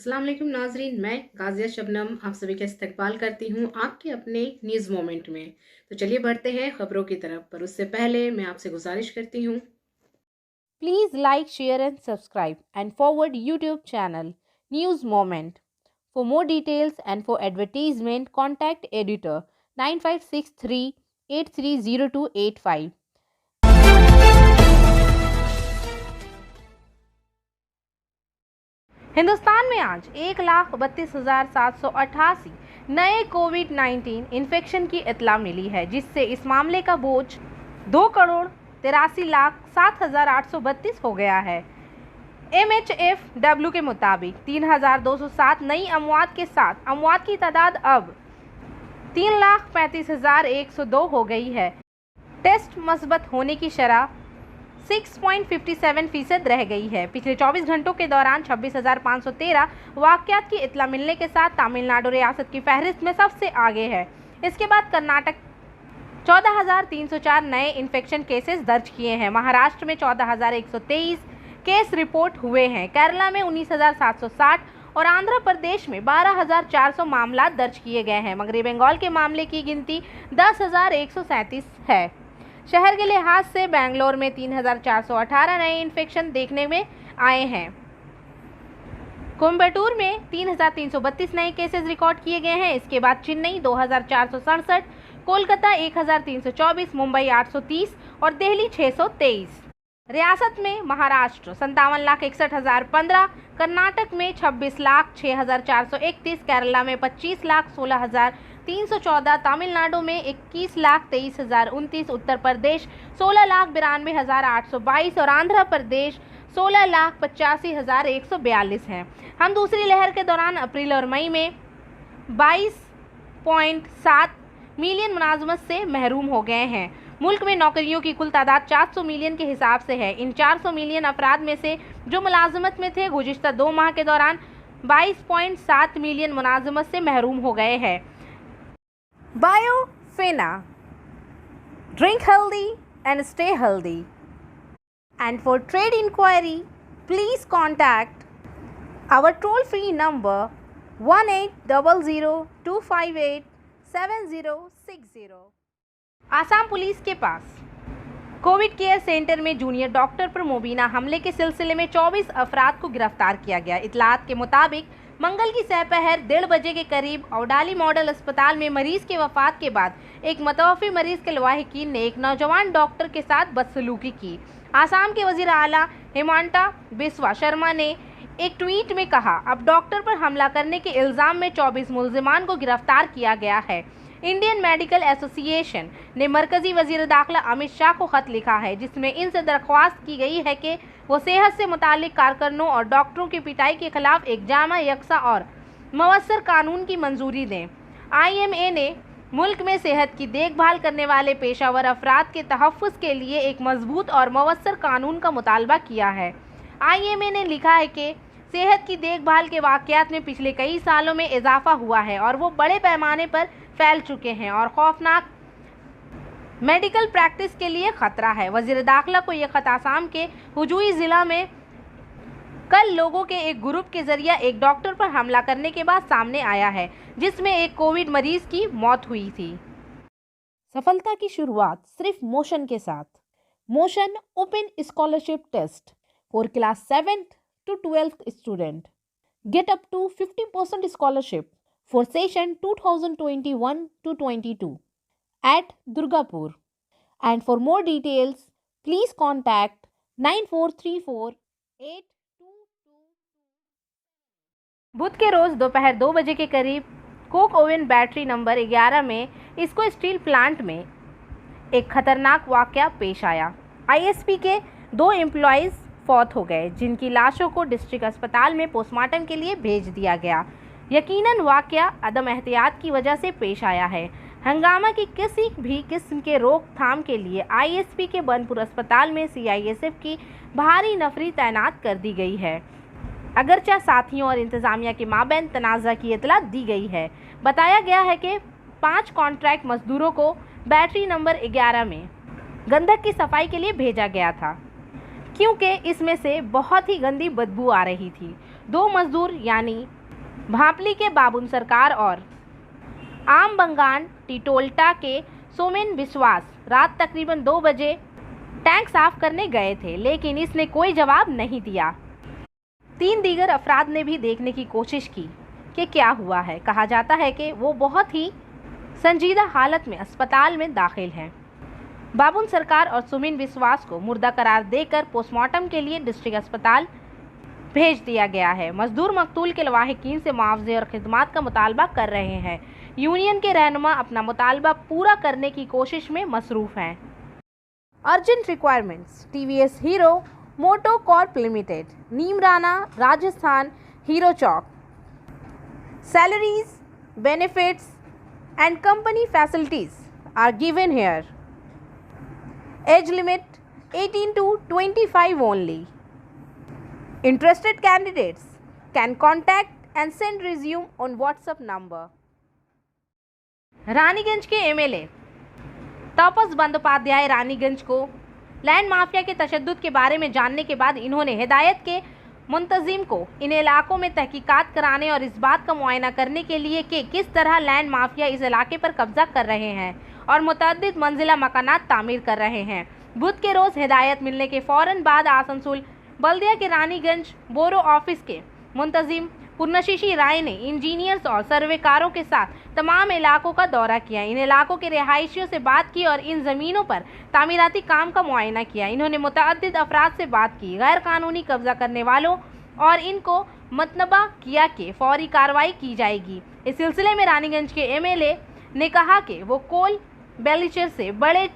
अस्सलाम वालेकुम नाजरीन, मैं गाजिया शबनम आप सभी का इस्तकबाल करती हूँ आपके अपने न्यूज़ मोमेंट में। तो चलिए बढ़ते हैं खबरों की तरफ, पर उससे पहले मैं आपसे गुजारिश करती हूँ Please like, share and subscribe and forward YouTube channel News Moment. For more details and for advertisement contact editor 9563 830285. Hindustan में आज 1,32,788 नए कोविड-19 इन्फेक्शन की इत्तला मिली है, जिससे इस मामले का बोझ 2,83,07,832 हो गया है। MHFW के मुताबिक 3,207 नई अमवात के साथ अमवात की तादाद अब 3,35,102 हो गई है। टेस्ट मस्बत होने की शरह 6.57% रह गई है। पिछले 24 घंटों के दौरान 26,513 वाकयात की इत्तला मिलने के साथ तमिलनाडु रियासत की फहरिस्त में सबसे आगे है। इसके बाद कर्नाटक 14,304 नए इन्फेक्शन केसेस दर्ज किए हैं। महाराष्ट्र में 14,123 केस रिपोर्ट हुए हैं। केरला में 19,760 और आंध्र प्रदेश में 12,400 मामला दर्ज किए गए हैं। मगरी बंगाल के मामले की गिनती 10,137 है। शहर के लिहाज से बेंगलोर में 3,418 नए इन्फेक्शन देखने में आए हैं। कोयम्बटूर में 3,332 नए केसेस रिकॉर्ड किए गए हैं। इसके बाद चेन्नई 2,467, कोलकाता 1,324, मुंबई 830 और दिल्ली 623। रियासत में महाराष्ट्र 57,61,015, कर्नाटक में 26,06,431, केरला में 25,16,314, तमिलनाडु में 21,23,029, उत्तर प्रदेश 16,92,822 और आंध्र प्रदेश 16,85,142 हैं। हम दूसरी लहर के दौरान अप्रैल और मई में 22.7 मिलियन मुलाजमत से महरूम हो गए हैं। मुल्क में नौकरियों की कुल तादाद 400 मिलियन के हिसाब से है। इन 400 मिलियन अफराद में से जो मुलाजमत में थे, गुज़िश्ता 2 माह के दौरान 22.7 मिलियन मुलाजमत से महरूम हो गए हैं। Biofina, drink healthy and stay healthy. And for trade inquiry please contact our toll free number 1800-258-7060। Assam police के पास कोविड केयर सेंटर में जूनियर डॉक्टर पर मुबीना हमले के सिलसिले में 24 अफराद को गिरफ्तार किया गया। इतलात के मुताबिक मंगल की सहपहर 1:30 बजे के करीब औडाली मॉडल अस्पताल में मरीज के वफात के बाद एक मतवफ़ी मरीज के लवाहिकीन ने एक नौजवान डॉक्टर के साथ बदसलूकी की। आसाम के वज़ीर आला हेमंता बिस्वा शर्मा ने एक ट्वीट में कहा, अब डॉक्टर पर हमला करने के इल्ज़ाम में 24 मुल्ज़िमान को गिरफ्तार किया गया है। इंडियन मेडिकल एसोसिएशन ने मरकजी वज़ीर दाखिला अमित शाह को खत लिखा है, जिसमें इनसे दरख्वास्त की गई है कि वो सेहत से मुताल्लिक कारकुनों और डॉक्टरों की पिटाई के खिलाफ एक जामा यकसा और मवस्सर कानून की मंजूरी दें। IMA ने मुल्क में सेहत की देखभाल करने वाले पेशावर अफराद के तहफ़्फ़ुज़ के लिए एक मजबूत और मवस्सर कानून का मुतालबा किया है। IMA ने लिखा है कि सेहत की देखभाल के वाक़यात में पिछले कई सालों में इजाफा हुआ है और वो बड़े पैमाने पर फैल चुके हैं और खौफनाक मेडिकल प्रैक्टिस के लिए खतरा है। वज़ीर दाखिला को यह खत आसाम के हुजूई ज़िला में कल लोगों के एक ग्रुप के जरिए एक डॉक्टर पर हमला करने के बाद सामने आया है, जिसमें एक कोविड मरीज की मौत हुई थी। सफलता की शुरुआत सिर्फ मोशन के साथ। Motion open scholarship test for class 7th to 12th student. Get up to 50% scholarship for session 2021-22 at Durgapur. And for more details, please contact 9434-8222. बुध के रोज दोपहर 2 बजे के करीब कोक ओवन बैटरी नंबर 11 में इसको स्टील प्लांट में एक खतरनाक वाकया पेश आया। ISP के 2 एम्प्लॉइज फौत हो गए, जिनकी लाशों को डिस्ट्रिक्ट अस्पताल में पोस्टमार्टम के लिए भेज दिया गया। यकीनन वाकया अदम एहतियात की वजह से पेश आया है। हंगामा की किसी भी किस्म के रोकथाम के लिए ISP के बनपुर अस्पताल में CISF की भारी नफरी तैनात कर दी गई है। अगरचा साथियों और इंतज़ामिया के माबैन तनाज़ा की इतला दी गई है। बताया गया है कि 5 कॉन्ट्रैक्ट मजदूरों को बैटरी नंबर 11 में गंधक की सफाई के लिए भेजा गया था, क्योंकि इसमें से बहुत ही गंदी बदबू आ रही थी। 2 मजदूर यानी भापली के बाबुन सरकार और आम बंगान टिटोल्टा के सोमेन विश्वास रात तकरीबन 2 बजे टैंक साफ करने गए थे, लेकिन इसने कोई जवाब नहीं दिया। 3 दीगर अफराद ने भी देखने की कोशिश की कि क्या हुआ है। कहा जाता है कि वो बहुत ही संजीदा हालत में अस्पताल में दाखिल हैं। बाबुन सरकार और सुमिन विश्वास को मुर्दा करार देकर पोस्टमार्टम के लिए डिस्ट्रिक्ट अस्पताल भेज दिया गया है। मजदूर मकतूल के लवाहिकीन से मुआवजे और खिदमात का मुतालबा कर रहे हैं। यूनियन के रहनुमा अपना मुतालबा पूरा करने की कोशिश में मसरूफ़ हैं। Urgent requirements TVS Hero MotoCorp limited, Neemrana, Rajasthan, Hero Chowk. Salaries, benefits and company facilities are given here. Age limit 18 to 25 only. Interested candidates can contact and send resume on WhatsApp number. Raniganj के MLA तापस बंदोपाध्याय रानीगंज को लैंड माफिया के तशद्दुद के बारे में जानने के बाद इन्होंने हिदायत के मुंतजिम को इन इलाकों में तहकीकात कराने और इस बात का मुआयना करने के लिए कि किस तरह लैंड माफिया इस इलाके पर कब्जा कर रहे हैं और मुतअद्दिद मंजिला मकानात तामीर कर रहे हैं। बुध के रोज़ हिदायत मिलने के फ़ौरन बाद आसनसोल बल्दिया के रानीगंज बोरो ऑफिस के मुंतजिम पुरनशीशी राय ने इंजीनियर्स और सर्वेकारों के साथ तमाम इलाकों का दौरा किया। इन इलाकों के रिहायशियों से बात की और इन ज़मीनों पर तामीराती काम का मुआयना किया। इन्होंने मुतअद्दिद अफराद से बात की, गैर कानूनी कब्जा करने वालों और इनको मतनबा किया कि फौरी कार्रवाई की जाएगी। इस सिलसिले में रानीगंज के MLA ने कहा कि वो कोल बेलिचर से बड़े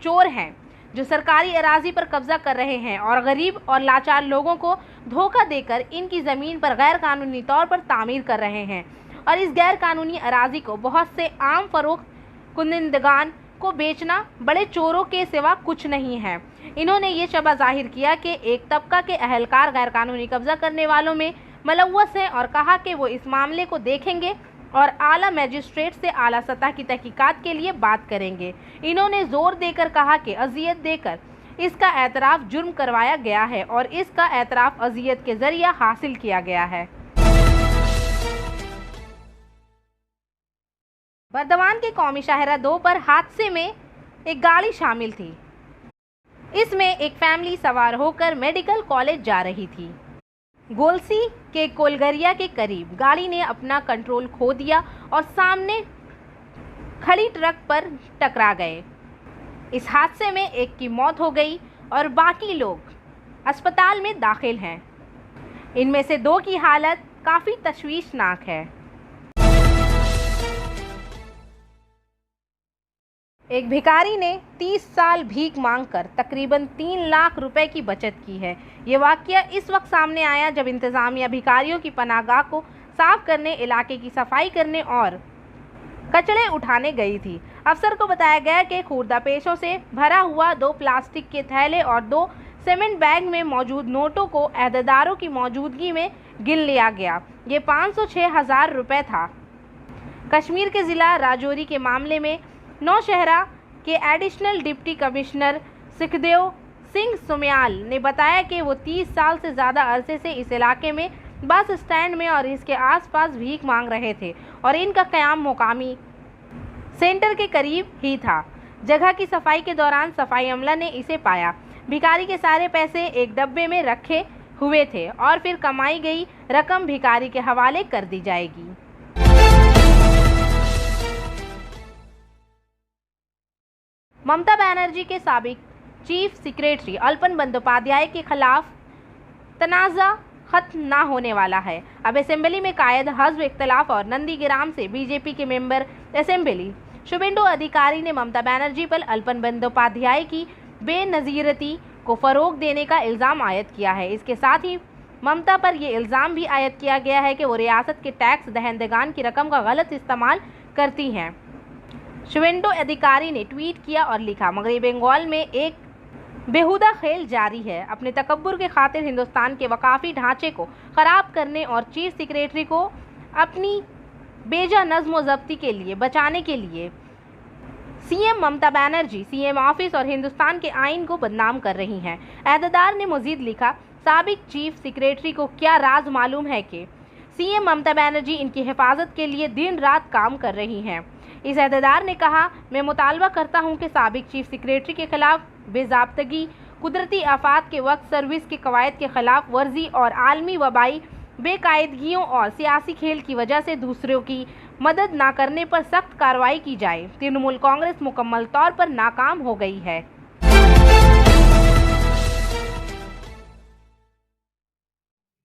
चोर हैं जो सरकारी अराजी पर कब्जा कर रहे हैं और गरीब और लाचार लोगों को धोखा देकर इनकी ज़मीन पर गैर कानूनी तौर पर तामीर कर रहे हैं और इस गैर कानूनी अराजी को बहुत से आम फरोख्त कुनिंदगान को बेचना बड़े चोरों के सिवा कुछ नहीं है। इन्होंने ये शबा जाहिर किया कि एक तबका के अहलकार गैर कानूनी कब्जा करने वालों में मुलव्वस हैं और कहा कि वो इस मामले को देखेंगे और आला मजिस्ट्रेट से आला सतह की तहकीकात के लिए बात करेंगे। इन्होंने जोर देकर कहा कि अजियत देकर इसका एतराफ़ जुर्म करवाया गया है और इसका एतराफ़ अजियत के जरिए हासिल किया गया है। बर्दवान के कौमी शाहरा 2 पर हादसे में एक गाड़ी शामिल थी। इसमें एक फैमिली सवार होकर मेडिकल कॉलेज जा रही थी। गोलसी के कोलगरिया के करीब गाड़ी ने अपना कंट्रोल खो दिया और सामने खड़ी ट्रक पर टकरा गए। इस हादसे में एक की मौत हो गई और बाकी लोग अस्पताल में दाखिल हैं। इनमें से 2 की हालत काफ़ी तशवीशनाक है। एक भिखारी ने 30 साल भीख मांगकर तकरीबन 3 लाख रुपए की बचत की है। ये वाकया इस वक्त सामने आया जब इंतज़ामिया भिखारियों की पनाहगाह को साफ करने, इलाके की सफाई करने और कचड़े उठाने गई थी। अफसर को बताया गया कि खुर्दा पेशों से भरा हुआ 2 प्लास्टिक के थैले और 2 सीमेंट बैग में मौजूद नोटों को अहदेदारों की मौजूदगी में गिन लिया गया। ये 506,000 रुपये था। कश्मीर के ज़िला राजौरी के मामले में नौशहरा के additional deputy commissioner Sukhdev Singh Sumyal ने बताया कि वो 30 साल से ज़्यादा अरसे से इस इलाके में बस स्टैंड में और इसके आसपास भीख मांग रहे थे और इनका क़याम मुकामी सेंटर के करीब ही था। जगह की सफाई के दौरान सफाई अमला ने इसे पाया। भिखारी के सारे पैसे एक डब्बे में रखे हुए थे और फिर कमाई गई रकम भिखारी के हवाले कर दी जाएगी। ममता बनर्जी के साबिक चीफ सेक्रेटरी अल्पन बंदोपाध्याय के खिलाफ तनाज़ा खत्म ना होने वाला है। अब असेंबली में कायद हज़्ब इख्तलाफ और नंदीग्राम से बीजेपी के मेंबर असेंबली शुभेंदु अधिकारी ने ममता बनर्जी पर अल्पन बंदोपाध्याय की बेनज़ीरती को फ़रोग देने का इल्ज़ाम आयद किया है। इसके साथ ही ममता पर यह इल्ज़ाम भी आयद किया गया है कि वो रियासत के टैक्स दहंदगान की रकम का गलत इस्तेमाल करती हैं। शुभेंदु अधिकारी ने ट्वीट किया और लिखा, मगरबी बंगाल में एक बेहुदा खेल जारी है। अपने तकब्बुर के खातिर हिंदुस्तान के वकाफ़ी ढांचे को ख़राब करने और चीफ सेक्रेटरी को अपनी बेजा नज़्म व ज़ब्ती के लिए बचाने के लिए CM Mamata Banerjee CM office और हिंदुस्तान के आइन को बदनाम कर रही हैं। अहदेदार ने मज़ीद लिखा, साबिक चीफ सेक्रेटरी को क्या राज मालूम है कि सीएम ममता बनर्जी इनकी हिफाजत के लिए दिन रात काम कर रही हैं। इस अहदेदार ने कहा, मैं मुतालबा करता हूं कि साबिक चीफ सेक्रेटरी के खिलाफ बेज़ाब्तगी, कुदरती आफात के वक्त सर्विस के कवायद के खिलाफ वर्जी और आलमी वबाई बेकायदगियों और सियासी खेल की वजह से दूसरों की मदद न करने पर सख्त कार्रवाई की जाए। तृणमूल कांग्रेस मुकम्मल तौर पर नाकाम हो गई है।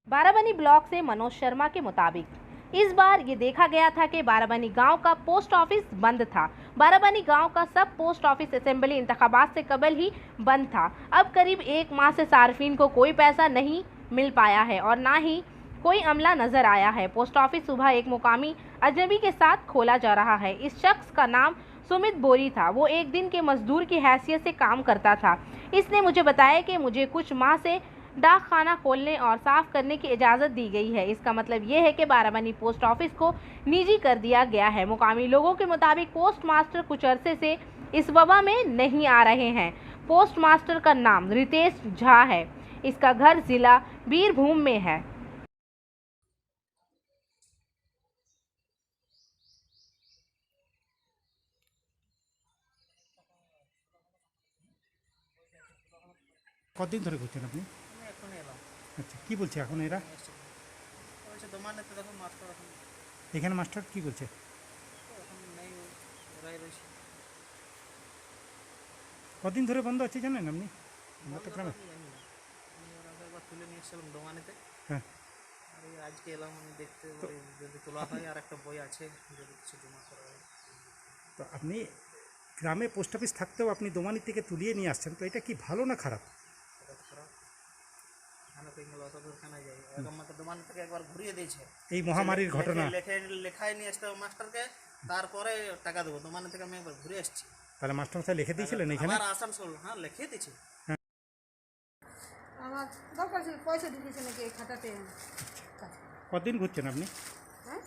बाराबनी ब्लॉक से मनोज शर्मा के मुताबिक इस बार ये देखा गया था कि बाराबनी गांव का पोस्ट ऑफिस बंद था। बाराबनी गांव का सब पोस्ट ऑफिस असेंबली इंतखाबात से कबल ही बंद था। अब करीब 1 माह से सार्फिन को कोई पैसा नहीं मिल पाया है और ना ही कोई अमला नजर आया है। पोस्ट ऑफिस सुबह एक मुकामी अजनबी के साथ खोला जा रहा है। इस शख्स का नाम सुमित बोरी था। वो एक दिन के मजदूर की हैसियत से काम करता था। इसने मुझे बताया कि मुझे कुछ माह से डाक खाना खोलने और साफ करने की इजाज़त दी गई है। इसका मतलब ये है कि बाराबनी पोस्ट ऑफिस को निजी कर दिया गया है। मुकामी लोगों के मुताबिक पोस्ट मास्टर कुछ अरसे से इस वबा में नहीं आ रहे हैं। पोस्ट मास्टर का नाम रितेश झा है। इसका घर जिला बीरभूम में है। কতদিন ধরে করছেন আপনি? এখন এলাম আচ্ছা, কি বলছে এখন এরা? বলছে দোমানেতে দেখো মাস্টার এখন এখানে মাস্টার কি বলছে? এখন নেই, ওরাই রয়েছে। কতদিন ধরে বন্ধ আছে জানেন আপনি? আমরা তো গ্রামে। জানি না, আমি ওনাকে একবার তুলে নিয়ে এসেছিলাম দোমানেতে। হ্যাঁ, আর এই আজকে এলাম আমি দেখতে, বলি যদি তোলা হয় আর একটা বই আছে যদি কিছু জমা করা হয়। তো আপনি গ্রামে পোস্ট অফিস থাকতেও আপনি দোমানি থেকে তুলিয়ে নিয়ে আসছেন, তো এটা কি ভালো না খারাপ? এটা তো খারাপ। খানা পেয়ে গেল অত দূর খানা যাই, আমাকে দোমান থেকে একবার ঘুরিয়ে দিয়েছে। এই মহামারীর ঘটনা। লেখায় নিয়ে আসতে হবে মাস্টারকে, তারপরে টাকা দেবো। দোমানে থেকে আমি একবার ঘুরে এসেছি। তাহলে মাস্টারমশাই লিখে দিয়েছিলেন এখানে? আমার আসানসোল, হ্যাঁ লিখে দিয়েছি। আমার দরকার ছিল, পয়সা ঢুকেছে নাকি এই খাতাতে। কতদিন ঘুরছেন আপনি? হ্যাঁ,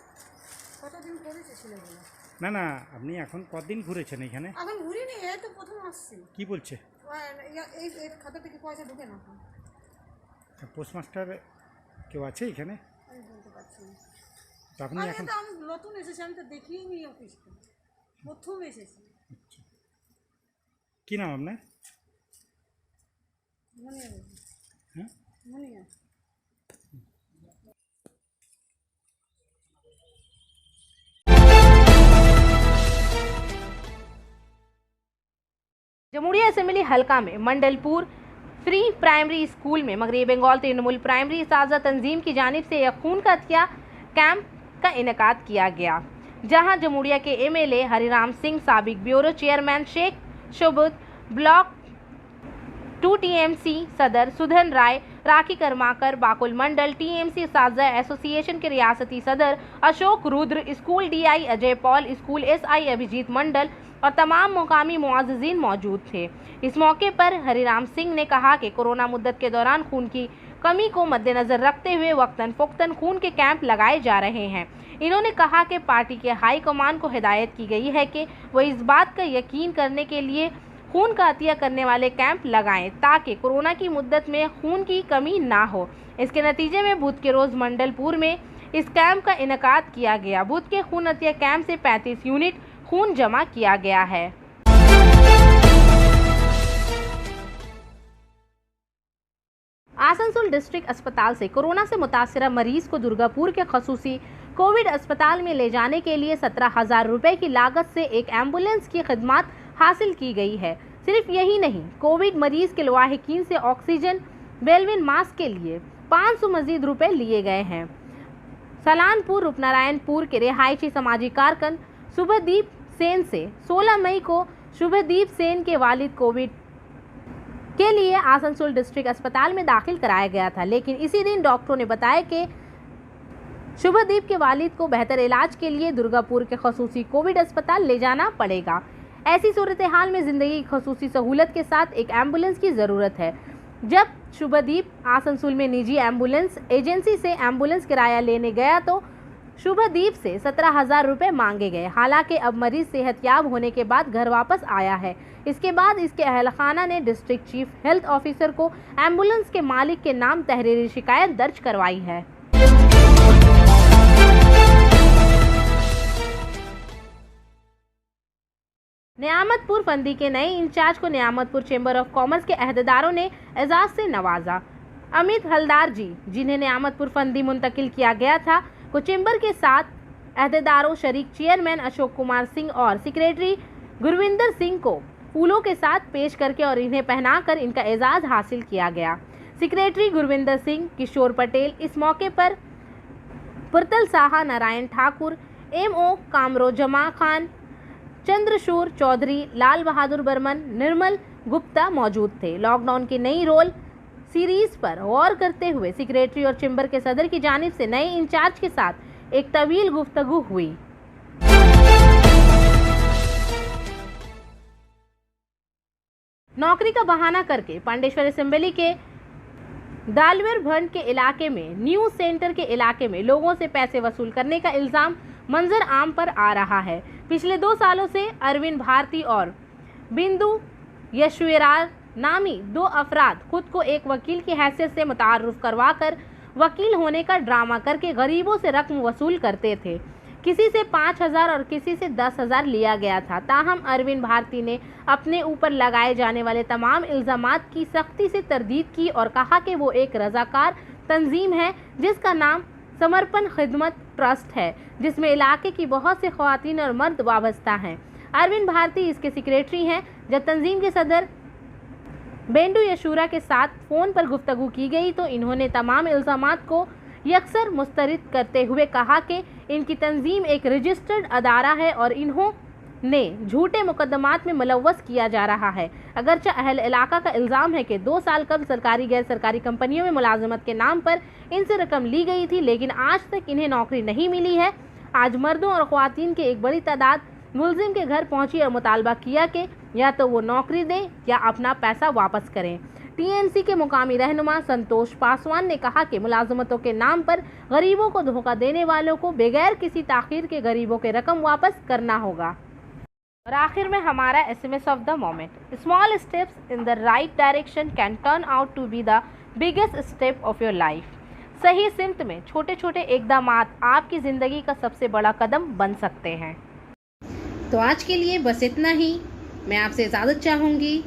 কতদিন করেছে ছেলেগুলো? না না, আপনি এখন কতদিন ঘুরেছেন এখানে? এখন ঘুরিনি, এই তো প্রথম আসছি। কি বলছে? এই এই খাতা থেকে পয়সা ঢুকে না, পোস্টমাস্টার কেউ আছে এখানে? আমি বলতে পারছি না। তো আপনি এখন আমি নতুন এসেছি, আমি তো দেখিনি অফিসটা, প্রথম এসেছি। কি নাম আপনার? মনিয়া, হ্যাঁ, মনিয়া। जमुड़िया असेंबली हलका में मंडलपुर फ्री प्राइमरी स्कूल में मगरबी बंगाल तृणमूल प्राइमरी साजा तंजीम की जानिब से एक खून का हत्या कैंप का इनेकाद किया गया, जहां जमुड़िया के एमएलए हरिराम सिंह, साबिक bureau chairman Sheikh Shobut, block 2 TMC सदर सुधन राय, राखी कर्माकर, बाकुल मंडल टीएमसी साजा एसोसिएशन के रियासती सदर Ashok Rudra, school DI Ajay Paul, school SI Abhijeet Mandal और तमाम मुकामी मुआज़िज़ीन मौजूद थे। इस मौके पर हरिराम सिंह ने कहा कि कोरोना मुद्दत के दौरान खून की कमी को मद्देनज़र रखते हुए वक्तन फ़ौक्तन खून के कैंप लगाए जा रहे हैं। इन्होंने कहा कि पार्टी के हाई कमान को हिदायत की गई है कि वह इस बात का यकीन करने के लिए खून का अतिया करने वाले कैंप लगाएं ताकि कोरोना की मुद्दत में खून की कमी ना हो। इसके नतीजे में बुध के रोज़ मंडलपुर में इस कैंप का इनेकाद किया गया। बुध के खून अतिया कैंप से 35 यूनिट खून जमा किया गया है। आसनसोल डिस्ट्रिक्ट अस्पताल से कोरोना से मुतासरा मरीज को दुर्गापुर के खसूसी कोविड अस्पताल में ले जाने के लिए 17,000 रुपए की लागत से एक एम्बुलेंस की खिदमत हासिल की गई है। सिर्फ यही नहीं, कोविड मरीज के लवाहिकीन से ऑक्सीजन बेलविन मास्क के लिए 500 मजीद रुपए लिए गए हैं। सलानपुर रूपनारायणपुर के रिहायशी समाजी कारकन शुभदीप सेन से 16 मई को शुभदीप सेन के वालिद कोविड के लिए आसनसोल डिस्ट्रिक्ट अस्पताल में दाखिल कराया गया था, लेकिन इसी दिन डॉक्टरों ने बताया कि शुभदीप के वालिद को बेहतर इलाज के लिए दुर्गापुर के खसूसी कोविड अस्पताल ले जाना पड़ेगा। ऐसी सूरत हाल में ज़िंदगी की खसूसी सहूलत के साथ एक एम्बुलेंस की ज़रूरत है। जब शुभदीप आसनसोल में निजी एम्बुलेंस एजेंसी से एम्बुलेंस किराया लेने गया तो शुभदीप से 17,000 रुपये मांगे गए। हालांकि अब मरीज सेहतयाब होने के बाद घर वापस आया है। इसके बाद इसके अहलखाना ने डिस्ट्रिक्ट चीफ हेल्थ ऑफिसर को एम्बुलेंस के मालिक के नाम तहरीरी शिकायत दर्ज करवाई है। नियामतपुर फंदी के नए इंचार्ज को नियामतपुर चेंबर ऑफ कॉमर्स के अहदेदारों ने एजाज से नवाजा। अमित हलदार जी, जिन्हें नियामतपुर फंदी मुंतकिल किया गया था, को चेंबर के 7 अहदेदारों शरीक चेयरमैन अशोक कुमार सिंह और सेक्रेटरी गुरविंदर सिंह को फूलों के साथ पेश करके और इन्हें पहनाकर इनका एजाज हासिल किया गया। सेक्रेटरी गुरविंदर सिंह, किशोर पटेल, इस मौके पर पुरतल साहा, नारायण ठाकुर, MO कामरो जमा खान, चंद्रशूर चौधरी, लाल बहादुर बर्मन, निर्मल गुप्ता मौजूद थे। लॉकडाउन की नई रोल सीरीज पर गौर करते हुए सेक्रेटरी और चेंबर के सदर की जानिब से नए इंचार्ज के साथ एक तवील गुफ्तगू हुई। नौकरी का बहाना करके पांडेश्वर असेंबली के दालवेर भंड के इलाके में न्यूज सेंटर के इलाके में लोगों से पैसे वसूल करने का इल्जाम मंजर आम पर आ रहा है। पिछले 2 सालों से अरविंद भारती और बिंदु यशवीरार नामी 2 अफराद खुद को एक वकील की हैसियत से मुतारुफ करवाकर वकील होने का ड्रामा करके गरीबों से रकम वसूल करते थे। किसी से 5,000 और किसी से 10,000 लिया गया था। ताहम अरविंद भारती ने अपने ऊपर लगाए जाने वाले तमाम इल्जामात की सख्ती से तरदीद की और कहा कि वो एक रजाकार तंजीम है जिसका नाम समर्पण खिदमत ट्रस्ट है, जिसमें इलाके की बहुत से ख्वातीन और मर्द वाबस्ता हैं। अरविंद भारती इसके सेक्रेटरी हैं। जब तंजीम के सदर बेंडू यशूरा के साथ फ़ोन पर गुफ्तगू की गई तो इन्होंने तमाम इल्ज़ामात को यकसर मुस्तरद करते हुए कहा कि इनकी तंजीम एक रजिस्टर्ड अदारा है और इन्होंने झूठे मुकदमात में मुलव्वस किया जा रहा है। अगरचे अहल इलाका का इल्ज़ाम है कि 2 साल कबल सरकारी गैर सरकारी कंपनियों में मुलाजमत के नाम पर इनसे रकम ली गई थी, लेकिन आज तक इन्हें नौकरी नहीं मिली है। आज मर्दों और ख्वातीन की एक बड़ी तादाद मुलजिम के घर पहुंची और मुतालबा किया कि या तो वो नौकरी दें या अपना पैसा वापस करें। TNC के मुकामी रहनुमा संतोष पासवान ने कहा कि मुलाजमतों के नाम पर गरीबों को धोखा देने वालों को बगैर किसी ताखीर के गरीबों के रकम वापस करना होगा। और आखिर में हमारा SMS of the moment, small steps in the right direction can turn out to be the biggest step of your life. सही सिमत में छोटे छोटे इक़दामात आपकी ज़िंदगी का सबसे बड़ा कदम बन सकते हैं। तो आज के लिए बस इतना ही। मैं आपसे इजाज़त चाहूँगी,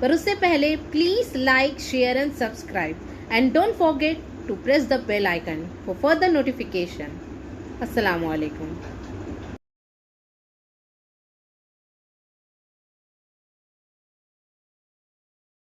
पर उससे पहले please like, share and subscribe and don't forget to press the bell icon for further notification. अस्सलामु अलैकुम।